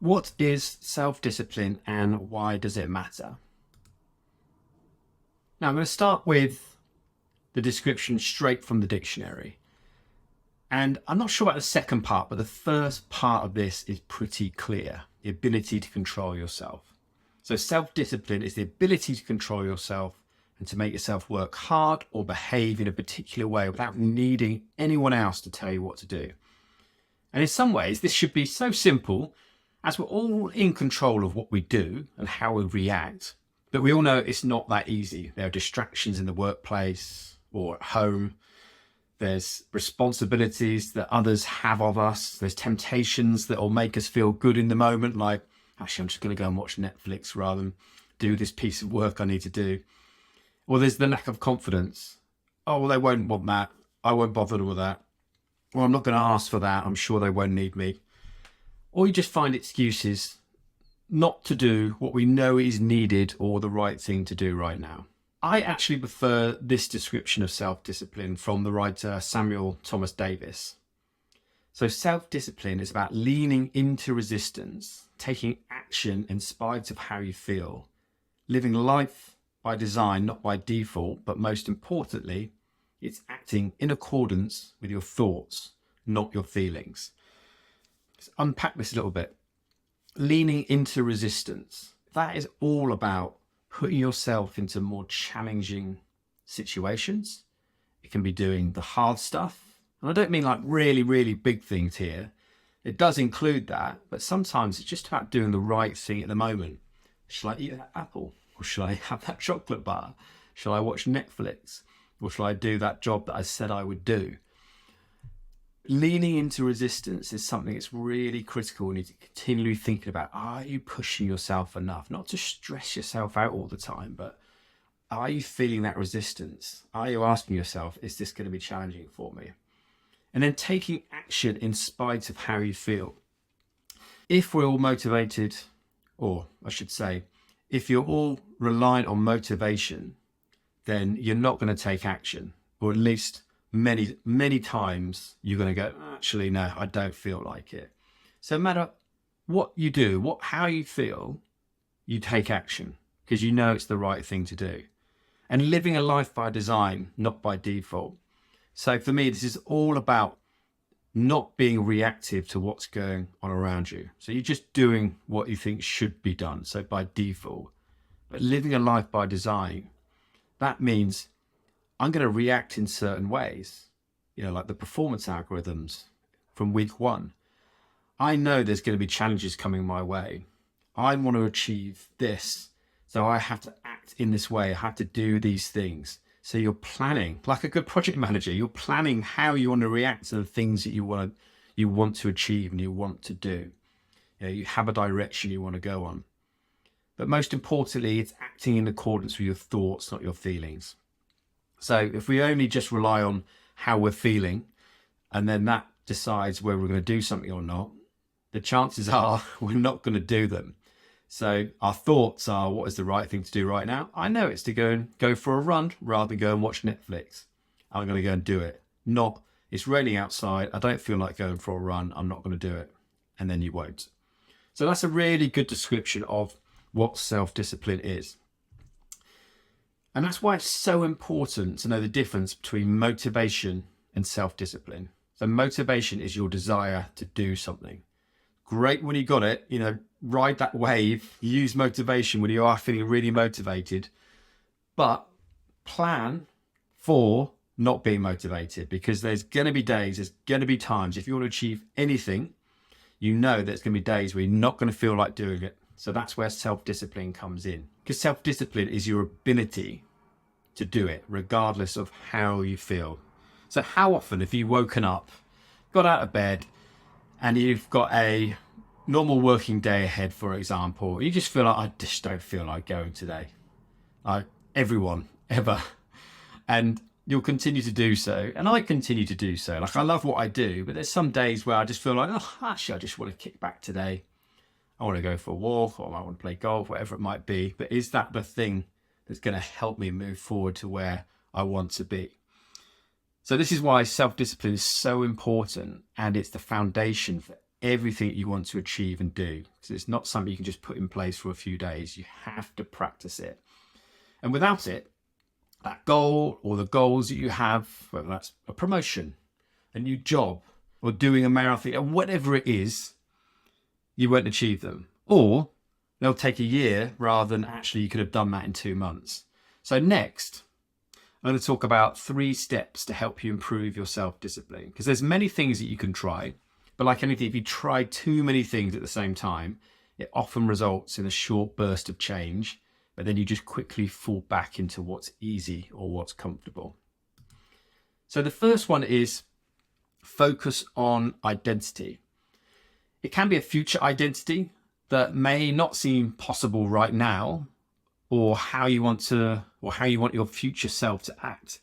What is self-discipline and why does it matter? Now I'm going to start with the description straight from the dictionary. And I'm not sure about the second part, but the first part of this is pretty clear. The ability to control yourself. So self-discipline is the ability to control yourself and to make yourself work hard or behave in a particular way without needing anyone else to tell you what to do. And in some ways, this should be so simple, as we're all in control of what we do and how we react. But we all know it's not that easy. There are distractions in the workplace or at home. There's responsibilities that others have of us. There's temptations that will make us feel good in the moment, like, actually, I'm just going to go and watch Netflix rather than do this piece of work I need to do. Or there's the lack of confidence. Oh, well, they won't want that. I won't bother with that. Well, I'm not going to ask for that. I'm sure they won't need me. Or you just find excuses not to do what we know is needed or the right thing to do right now. I actually prefer this description of self-discipline from the writer Samuel Thomas Davis. So self-discipline is about leaning into resistance, taking action in spite of how you feel, living life by design, not by default, but most importantly, it's acting in accordance with your thoughts, not your feelings. Let's unpack this a little bit. Leaning into resistance. That is all about putting yourself into more challenging situations. It can be doing the hard stuff. And I don't mean like really, really big things here. It does include that, but sometimes it's just about doing the right thing at the moment. Shall I eat that apple? Or shall I have that chocolate bar? Shall I watch Netflix? Or shall I do that job that I said I would do? Leaning into resistance is something that's really critical. You need to continually thinking about, are you pushing yourself enough? Not to stress yourself out all the time, but are you feeling that resistance? Are you asking yourself, is this going to be challenging for me? And then taking action in spite of how you feel. If we're all motivated, or I should say, if you're all reliant on motivation, then you're not going to take action, or at least many times you're going to go, actually, no, I don't feel like it. So no matter what you do, how you feel, you take action because you know it's the right thing to do. And living a life by design, not by default. So for me, this is all about not being reactive to what's going on around you. So you're just doing what you think should be done. So by default, but living a life by design, that means I'm going to react in certain ways, like the performance algorithms from week one. I know there's going to be challenges coming my way. I want to achieve this. So I have to act in this way. I have to do these things. So you're planning, like a good project manager, you're planning how you want to react to the things that you want to achieve and you want to do. You have a direction you want to go on. But most importantly, it's acting in accordance with your thoughts, not your feelings. So if we only just rely on how we're feeling and then that decides whether we're going to do something or not, the chances are we're not going to do them. So our thoughts are, what is the right thing to do right now? I know it's to go for a run rather than go and watch Netflix. I'm going to go and do it. Not, it's raining outside. I don't feel like going for a run. I'm not going to do it. And then you won't. So that's a really good description of what self-discipline is. And that's why it's so important to know the difference between motivation and self-discipline. So motivation is your desire to do something. Great when you got it, ride that wave, use motivation when you are feeling really motivated, but plan for not being motivated, because there's going to be days, there's going to be times, if you want to achieve anything, there's going to be days where you're not going to feel like doing it. So that's where self-discipline comes in, because self-discipline is your ability to do it regardless of how you feel. So how often have you woken up, got out of bed, and you've got a normal working day ahead, for example, you just feel like, I just don't feel like going today. Everyone, ever. And you'll continue to do so. And I continue to do so. I love what I do, but there's some days where I just feel like, actually, I just want to kick back today. I want to go for a walk, or I want to play golf, whatever it might be. But is that the thing that's going to help me move forward to where I want to be? So this is why self-discipline is so important, and it's the foundation for everything you want to achieve and do. Because it's not something you can just put in place for a few days. You have to practice it. And without it, that goal or the goals that you have, whether that's a promotion, a new job, or doing a marathon, or whatever it is, you won't achieve them. Or they'll take a year rather than actually you could have done that in 2 months. So next, I'm going to talk about 3 steps to help you improve your self-discipline. Because there's many things that you can try, but like anything, if you try too many things at the same time, it often results in a short burst of change, but then you just quickly fall back into what's easy or what's comfortable. So the first one is focus on identity. It can be a future identity that may not seem possible right now, or how you want your future self to act.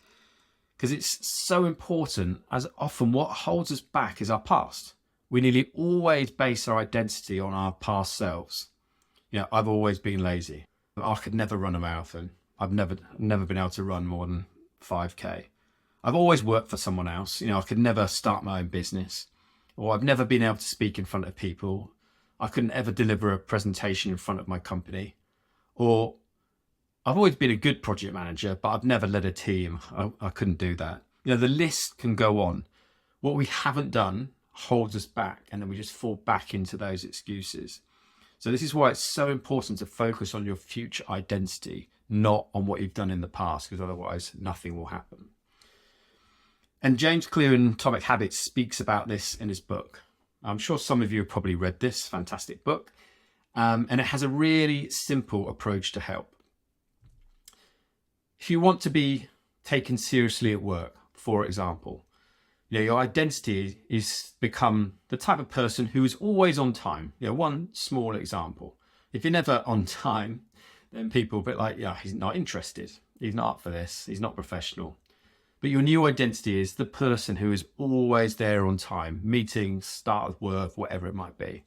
Because it's so important, as often what holds us back is our past. We nearly always base our identity on our past selves. I've always been lazy. I could never run a marathon. I've never been able to run more than 5K. I've always worked for someone else. I could never start my own business, or I've never been able to speak in front of people. I couldn't ever deliver a presentation in front of my company, or I've always been a good project manager, but I've never led a team. I couldn't do that. The list can go on. What we haven't done holds us back, and then we just fall back into those excuses. So this is why it's so important to focus on your future identity, not on what you've done in the past, because otherwise nothing will happen. And James Clear in Atomic Habits speaks about this in his book. I'm sure some of you have probably read this fantastic book, and it has a really simple approach to help. If you want to be taken seriously at work, for example, your identity is become the type of person who is always on time. One small example. If you're never on time, then people will be like, he's not interested. He's not up for this. He's not professional. But your new identity is the person who is always there on time, meetings, start of work, whatever it might be.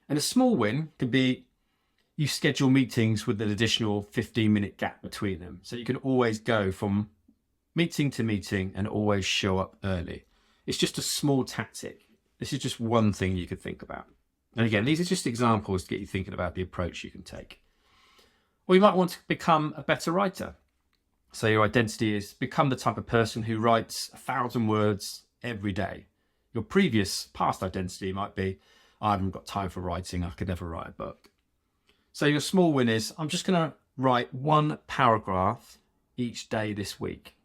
And a small win can be you schedule meetings with an additional 15-minute gap between them. So you can always go from meeting to meeting and always show up early. It's just a small tactic. This is just one thing you could think about. And again, these are just examples to get you thinking about the approach you can take. Or you might want to become a better writer. So your identity is become the type of person who writes 1,000 words every day. Your past identity might be, I haven't got time for writing. I could never write a book. So your small win is, I'm just going to write 1 paragraph each day this week.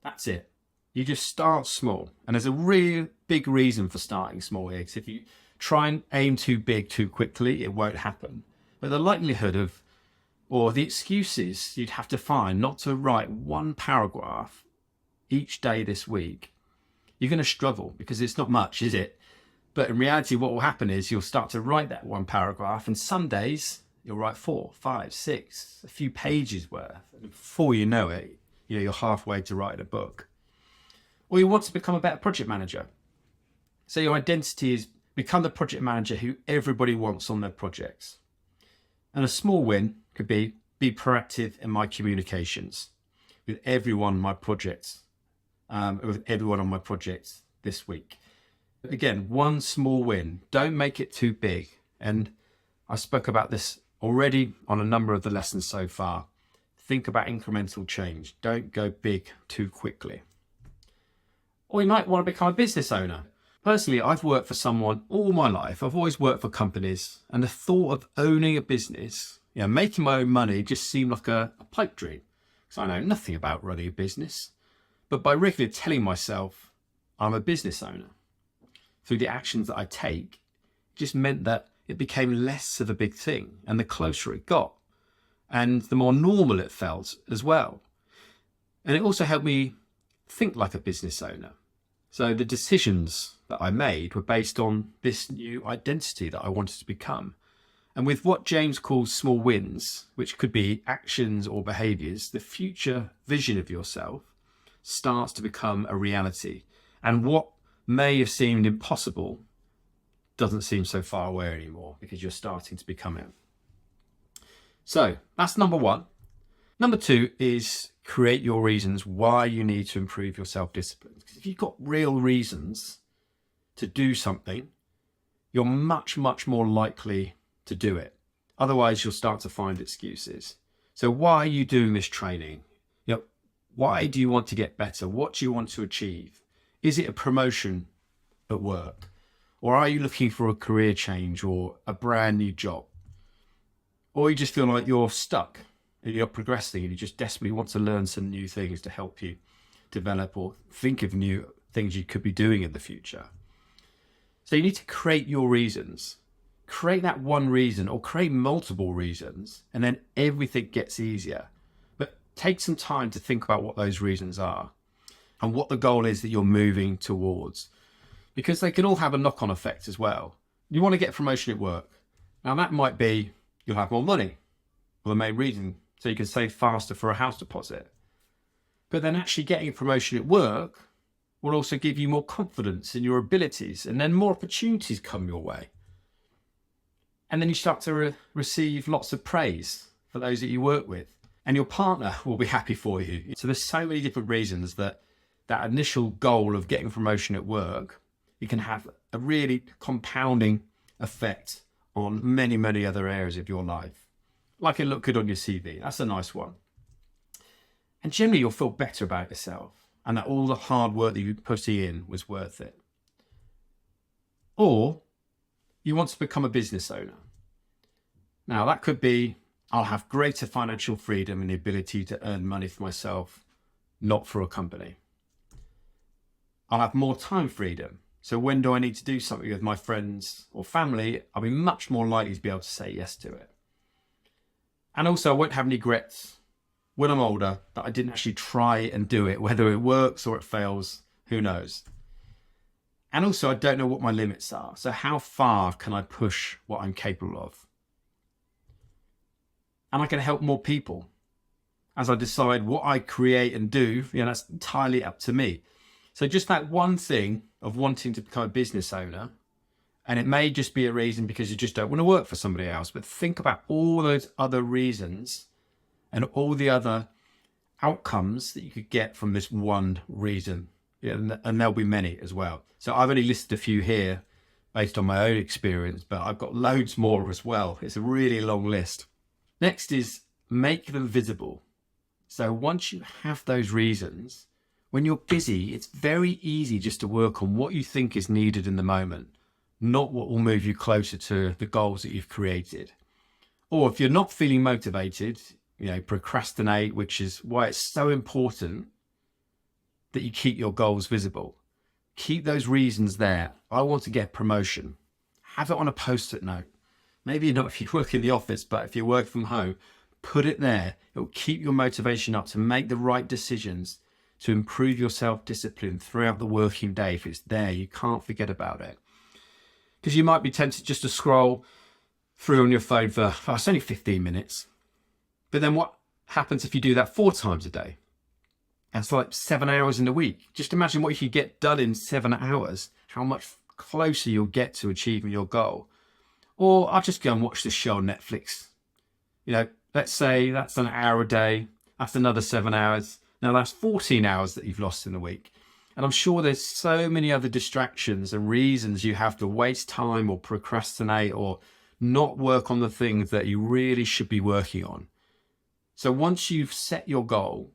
That's it. You just start small. And there's a really big reason for starting small here. Because if you try and aim too big too quickly, it won't happen. But the likelihood of, or the excuses you'd have to find not to write 1 paragraph each day this week, you're going to struggle, because it's not much, is it? But in reality, what will happen is you'll start to write that 1 paragraph, and some days you'll write 4, 5, 6, a few pages worth. And before you know it, you're halfway to writing a book. Or you want to become a better project manager. So your identity is become the project manager who everybody wants on their projects. And a small win could be proactive in my communications with everyone on my projects, this week. Again, 1 small win. Don't make it too big. And I spoke about this already on a number of the lessons so far. Think about incremental change. Don't go big too quickly. Or you might want to become a business owner. Personally, I've worked for someone all my life. I've always worked for companies, and the thought of owning a business, making my own money just seemed like a pipe dream, because I know nothing about running a business. But by regularly telling myself I'm a business owner, through the actions that I take, it just meant that it became less of a big thing, and the closer it got, and the more normal it felt as well. And it also helped me think like a business owner. So the decisions that I made were based on this new identity that I wanted to become. And with what James calls small wins, which could be actions or behaviors, the future vision of yourself starts to become a reality. And what may have seemed impossible doesn't seem so far away anymore, because you're starting to become it. So that's number 1. Number 2 is create your reasons why you need to improve your self-discipline. Because if you've got real reasons to do something, you're much, much more likely to do it. Otherwise, you'll start to find excuses. So why are you doing this training? Why do you want to get better? What do you want to achieve? Is it a promotion at work? Or are you looking for a career change or a brand new job? Or you just feel like you're stuck and you're progressing and you just desperately want to learn some new things to help you develop or think of new things you could be doing in the future. So you need to create your reasons. Create that one reason or create multiple reasons, and then everything gets easier. But take some time to think about what those reasons are and what the goal is that you're moving towards, because they can all have a knock-on effect as well. You want to get promotion at work. Now that might be you'll have more money, or the main reason, so you can save faster for a house deposit. But then actually getting a promotion at work will also give you more confidence in your abilities, and then more opportunities come your way. And then you start to receive lots of praise for those that you work with, and your partner will be happy for you. So there's so many different reasons that initial goal of getting promotion at work, it can have a really compounding effect on many, many other areas of your life. Like it look good on your CV, that's a nice one. And generally you'll feel better about yourself and that all the hard work that you put in was worth it. Or you want to become a business owner. Now that could be, I'll have greater financial freedom and the ability to earn money for myself, not for a company. I'll have more time freedom. So when do I need to do something with my friends or family, I'll be much more likely to be able to say yes to it. And also I won't have any regrets when I'm older that I didn't actually try and do it, whether it works or it fails, who knows. And also I don't know what my limits are. So how far can I push what I'm capable of? And I can help more people as I decide what I create and do. That's entirely up to me. So just that one thing of wanting to become a business owner, and it may just be a reason because you just don't want to work for somebody else, but think about all those other reasons and all the other outcomes that you could get from this one reason. And there'll be many as well. So I've only listed a few here based on my own experience, but I've got loads more as well. It's a really long list. Next is make them visible. So once you have those reasons, when you're busy, it's very easy just to work on what you think is needed in the moment, not what will move you closer to the goals that you've created. Or if you're not feeling motivated, procrastinate, which is why it's so important that you keep your goals visible. Keep those reasons there. I want to get promotion. Have it on a post-it note. Maybe not if you work in the office, but if you work from home, put it there. It will keep your motivation up to make the right decisions, to improve your self-discipline throughout the working day. If it's there, you can't forget about it. Because you might be tempted just to scroll through on your phone for, it's only 15 minutes. But then what happens if you do that 4 times a day? That's like 7 hours in a week. Just imagine what you could get done in 7 hours, how much closer you'll get to achieving your goal. Or I'll just go and watch this show on Netflix. Let's say that's an hour a day. That's another 7 hours. Now that's 14 hours that you've lost in a week. And I'm sure there's so many other distractions and reasons you have to waste time or procrastinate or not work on the things that you really should be working on. So once you've set your goal,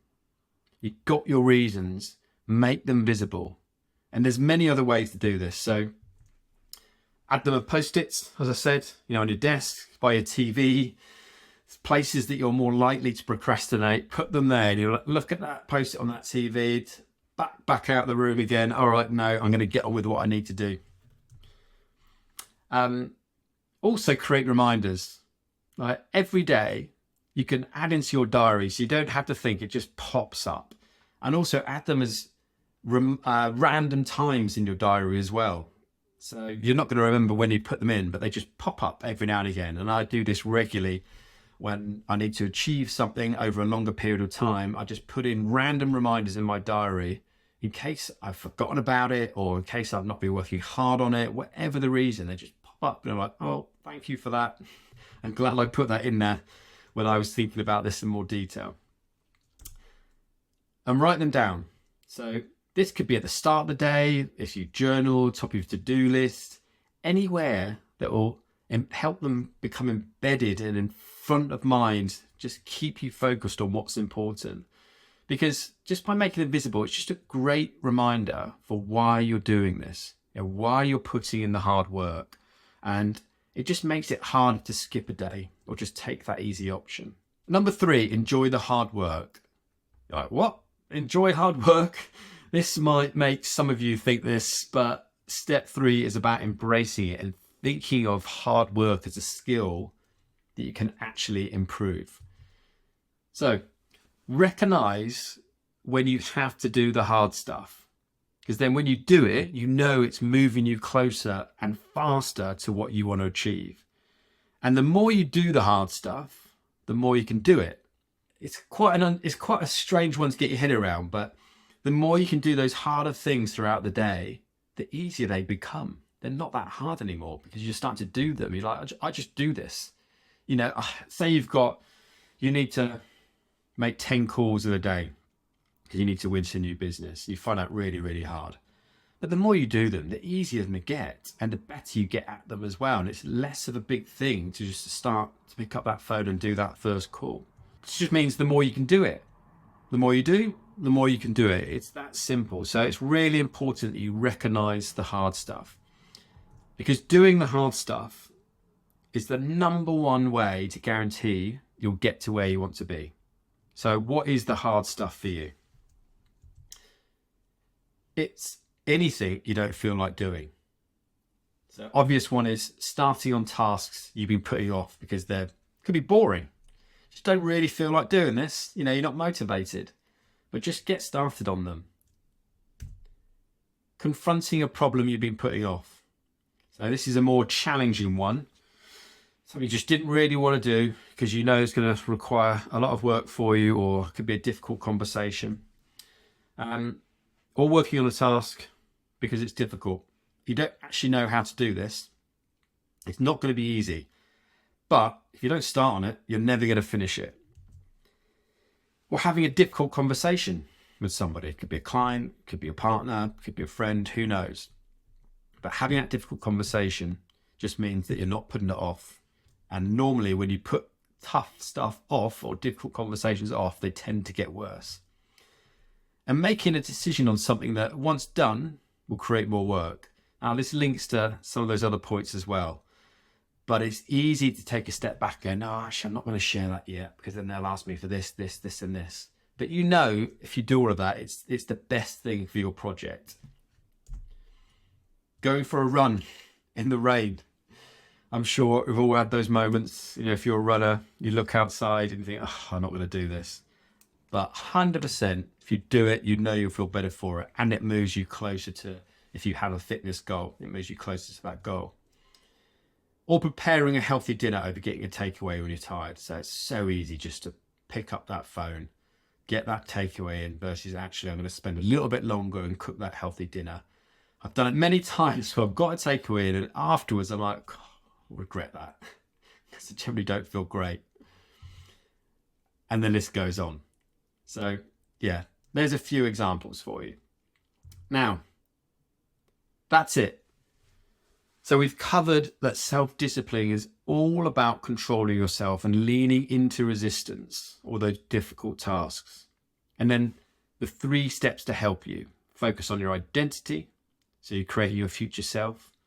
you've got your reasons, make them visible. And there's many other ways to do this. So add them as post-its, as I said, on your desk, by your TV, places that you're more likely to procrastinate, put them there. And you look at that post-it on that TV, back out the room again. All right, no, I'm going to get on with what I need to do. Also create reminders. Every day you can add into your diary, so you don't have to think, it just pops up. And also add them as random times in your diary as well. So you're not going to remember when you put them in, but they just pop up every now and again. And I do this regularly when I need to achieve something over a longer period of time. I just put in random reminders in my diary in case I've forgotten about it or in case I've not been working hard on it, whatever the reason, they just pop up. And I'm like, oh, thank you for that. I'm glad I put that in there when I was thinking about this in more detail. And write them down. So this could be at the start of the day, if you journal, top of your to-do list, anywhere that will help them become embedded and in front of mind, just keep you focused on what's important. Because just by making it visible, it's just a great reminder for why you're doing this, why you're putting in the hard work. And it just makes it harder to skip a day or just take that easy option. Number 3, enjoy the hard work. You're like, what? Enjoy hard work? This might make some of you think this, but step 3 is about embracing it and thinking of hard work as a skill that you can actually improve. So recognize when you have to do the hard stuff, because then when you do it, you know it's moving you closer and faster to what you want to achieve. And the more you do the hard stuff, the more you can do it. It's quite a strange one to get your head around, but the more you can do those harder things throughout the day, the easier they become. They're not that hard anymore because you start to do them. You're like, I just do this. You know, say you need to make 10 calls in a day because you need to win some new business. You find out really, really hard. But the more you do them, the easier they get and the better you get at them as well. And it's less of a big thing to just start to pick up that phone and do that first call. It just means the more you can do it. The more you do, the more you can do it. It's that simple. So it's really important that you recognize the hard stuff, because doing the hard stuff is the number one way to guarantee you'll get to where you want to be. So what is the hard stuff for you? It's anything you don't feel like doing. So obvious one is starting on tasks you've been putting off because they could be boring. Just don't really feel like doing this. You know, you're not motivated, but just get started on them. Confronting a problem you've been putting off. So this is a more challenging one. Something you just didn't really want to do because you know it's going to require a lot of work for you, or it could be a difficult conversation. Or working on a task because it's difficult. You don't actually know how to do this. It's not going to be easy. But if you don't start on it, you're never going to finish it. Or having a difficult conversation with somebody. It could be a client, it could be a partner, it could be a friend, who knows. But having that difficult conversation just means that you're not putting it off. And normally when you put tough stuff off or difficult conversations off, they tend to get worse. And making a decision on something that once done will create more work. Now this links to some of those other points as well. But it's easy to take a step back and go, no, actually, I'm not going to share that yet because then they'll ask me for this, this, this, and this. But you know, if you do all of that, it's the best thing for your project. Going for a run in the rain. I'm sure we've all had those moments. You know, if you're a runner, you look outside and you think, oh, I'm not going to do this. But 100%, if you do it, you know you'll feel better for it. And it moves you closer to, if you have a fitness goal, it moves you closer to that goal. Or preparing a healthy dinner over getting a takeaway when you're tired. So it's so easy just to pick up that phone, get that takeaway in, versus actually I'm going to spend a little bit longer and cook that healthy dinner. I've done it many times, so I've got a takeaway in and afterwards I'm like, oh, I regret that because I generally don't feel great. And the list goes on. So yeah, there's a few examples for you. Now, that's it. So we've covered that self-discipline is all about controlling yourself and leaning into resistance, or those difficult tasks. And then the 3 steps to help you. Focus on your identity, so you're creating your future self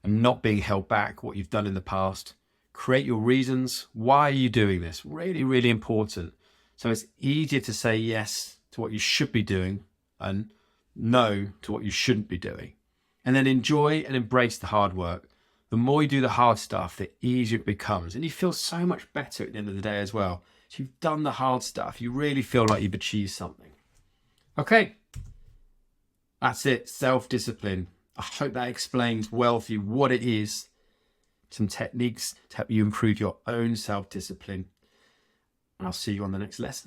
and not being held back what you've done in the past. Create your reasons. Why are you doing this? Really, really important. So it's easier to say yes to what you should be doing and no to what you shouldn't be doing. And then enjoy and embrace the hard work. The more you do the hard stuff, the easier it becomes. And you feel so much better at the end of the day as well. So you've done the hard stuff. You really feel like you've achieved something. Okay. That's it. Self-discipline. I hope that explains well for you what it is. Some techniques to help you improve your own self-discipline. And I'll see you on the next lesson.